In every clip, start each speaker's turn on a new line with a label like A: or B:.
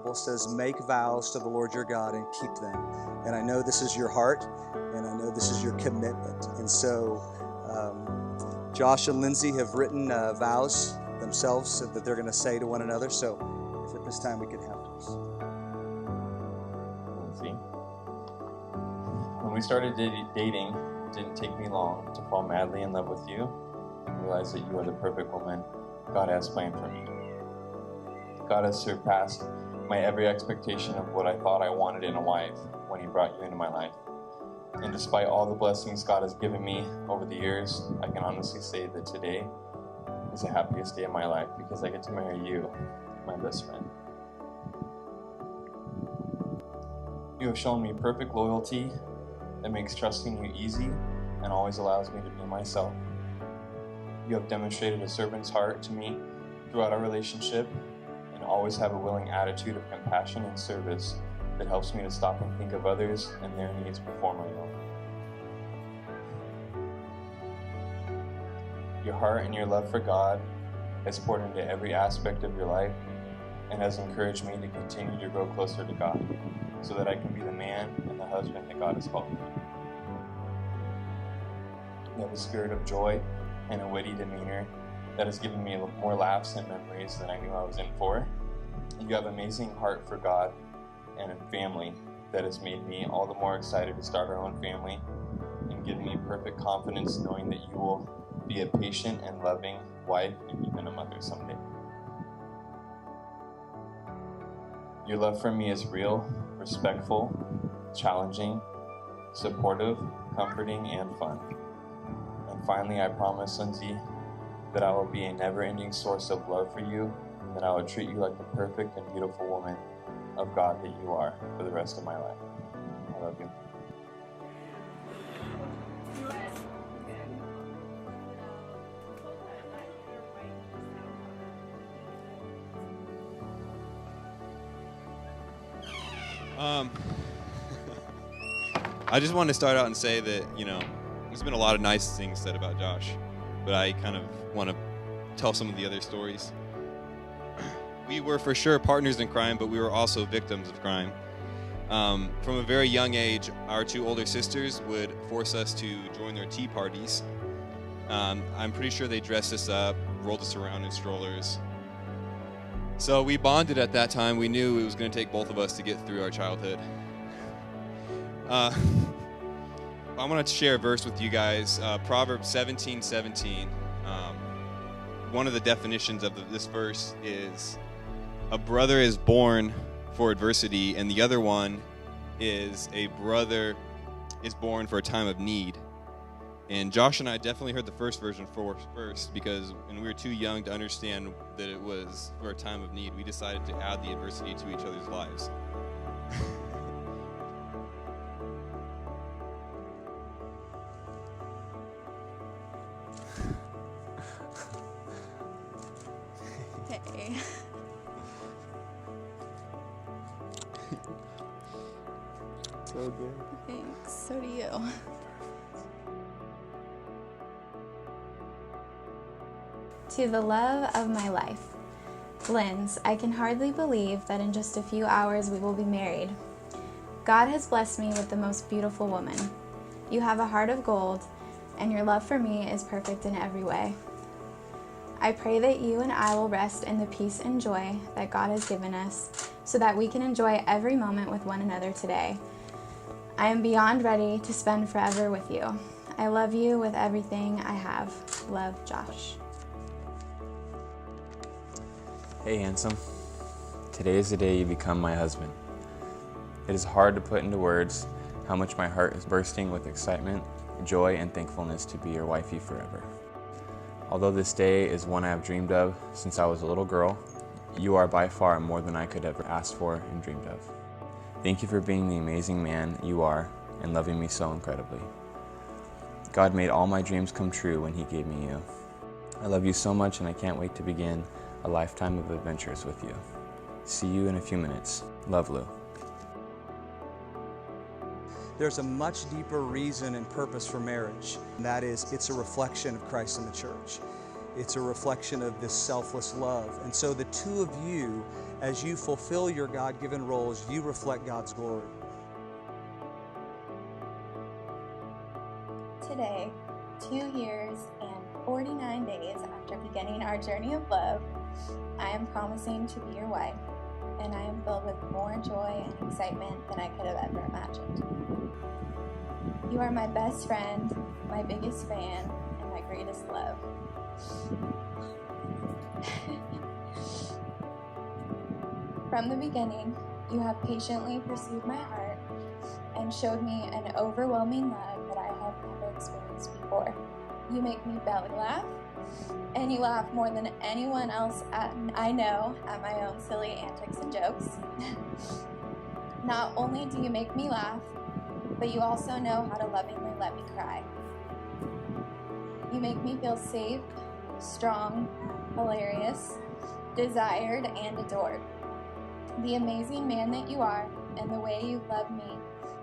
A: Bible says, make vows to the Lord your God and keep them. And I know this is your heart, and I know this is your commitment. And so Josh and Lindsay have written vows themselves that they're going to say to one another. So if at this time we could have this.
B: Lindsay, when we started dating, it didn't take me long to fall madly in love with you and realize that you are the perfect woman God has planned for me. God has surpassed my every expectation of what I thought I wanted in a wife when He brought you into my life. And despite all the blessings God has given me over the years, I can honestly say that today is the happiest day of my life because I get to marry you, my best friend. You have shown me perfect loyalty that makes trusting you easy and always allows me to be myself. You have demonstrated a servant's heart to me throughout our relationship and always have a willing attitude of compassion and service that helps me to stop and think of others and their needs before my own. Your heart and your love for God has poured into every aspect of your life and has encouraged me to continue to grow closer to God so that I can be the man and the husband that God has called me. You have a spirit of joy and a witty demeanor that has given me more laughs and memories than I knew I was in for. You have an amazing heart for God and a family that has made me all the more excited to start our own family and given me perfect confidence knowing that you will be a patient and loving wife and even a mother someday. Your love for me is real, respectful, challenging, supportive, comforting, and fun. And finally, I promise, Lindsay, that I will be a never-ending source of love for you and that I will treat you like the perfect and beautiful woman of God that you are for the rest of my life. I love you.
C: I just wanted to start out and say that, there's been a lot of nice things said about Josh, but I kind of want to tell some of the other stories. We were for sure partners in crime, but we were also victims of crime. From a very young age, our two older sisters would force us to join their tea parties. I'm pretty sure they dressed us up, rolled us around in strollers. So we bonded at that time. We knew it was going to take both of us to get through our childhood. I want to share a verse with you guys, Proverbs 17:17. One of the definitions of this verse is a brother is born for adversity, and the other one is a brother is born for a time of need. And Josh and I definitely heard the first version first because when we were too young to understand that it was for a time of need, we decided to add the adversity to each other's lives.
D: Hey.
A: So good.
D: Thanks. So do you. To the love of my life. Linz, I can hardly believe that in just a few hours we will be married. God has blessed me with the most beautiful woman. You have a heart of gold, and your love for me is perfect in every way. I pray that you and I will rest in the peace and joy that God has given us so that we can enjoy every moment with one another today. I am beyond ready to spend forever with you. I love you with everything I have. Love, Josh.
E: Hey, handsome. Today is the day you become my husband. It is hard to put into words how much my heart is bursting with excitement, joy, and thankfulness to be your wifey forever. Although this day is one I have dreamed of since I was a little girl, you are by far more than I could ever ask for and dreamed of. Thank you for being the amazing man you are and loving me so incredibly. God made all my dreams come true when He gave me you. I love you so much and I can't wait to begin a lifetime of adventures with you. See you in a few minutes. Love, Lou.
A: There's a much deeper reason and purpose for marriage, and that is it's a reflection of Christ in the church. It's a reflection of this selfless love. And so the two of you, as you fulfill your God-given roles, you reflect God's glory.
D: Today, 2 years and 49 days after beginning our journey of love, I am promising to be your wife, and I am filled with more joy and excitement than I could have ever imagined. You are my best friend, my biggest fan, and my greatest love. From the beginning, you have patiently pursued my heart and showed me an overwhelming love that I have never experienced before. You make me belly laugh, and you laugh more than anyone else I know at my own silly antics and jokes. Not only do you make me laugh, but you also know how to lovingly let me cry. You make me feel safe, strong, hilarious, desired, and adored. The amazing man that you are and the way you love me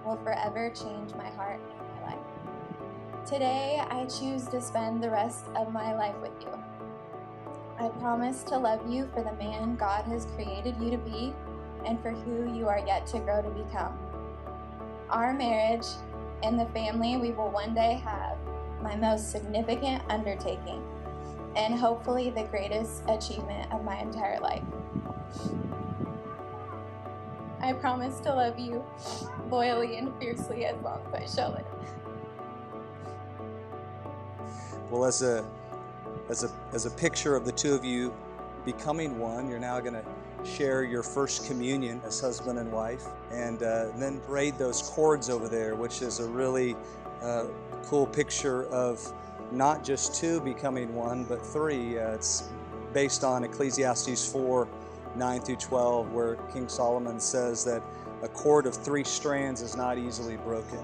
D: will forever change my heart and my life. Today, I choose to spend the rest of my life with you. I promise to love you for the man God has created you to be and for who you are yet to grow to become. Our marriage and the family we will one day have, my most significant undertaking, and hopefully the greatest achievement of my entire life. I promise to love you loyally and fiercely as long as I shall live.
A: Well, as a picture of the two of you becoming one, you're now going to share your first communion as husband and wife, and then braid those cords over there, which is a really cool picture of not just two becoming one, but three. It's based on Ecclesiastes 4:9 through 12, where King Solomon says that a cord of 3 strands is not easily broken.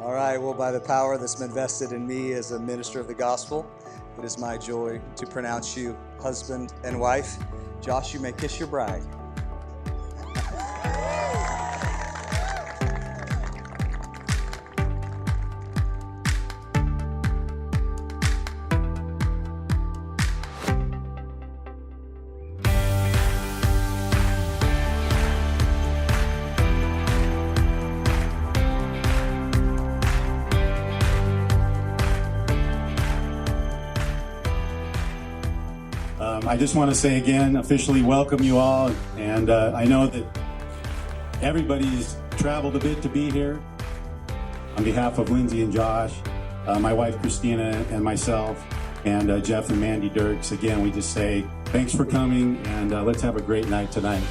A: All right, well, by the power that's been vested in me as a minister of the gospel, it is my joy to pronounce you husband and wife. Josh, you may kiss your bride.
F: I just want to say again, officially welcome you all, and I know that everybody's traveled a bit to be here. On behalf of Lindsay and Josh, my wife Christina and myself, and Jeff and Mandy Dirks, again, we just say thanks for coming, and let's have a great night tonight.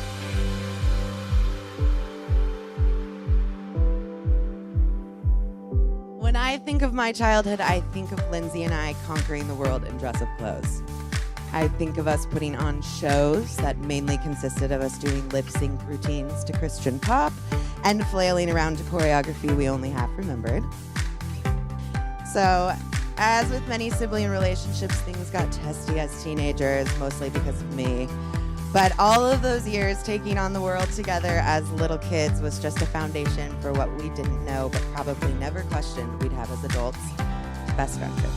G: When I think of my childhood, I think of Lindsay and I conquering the world in dress-up clothes. I think of us putting on shows that mainly consisted of us doing lip-sync routines to Christian pop and flailing around to choreography we only half remembered. So, as with many sibling relationships, things got testy as teenagers, mostly because of me. But all of those years taking on the world together as little kids was just a foundation for what we didn't know but probably never questioned we'd have as adults: best friendship.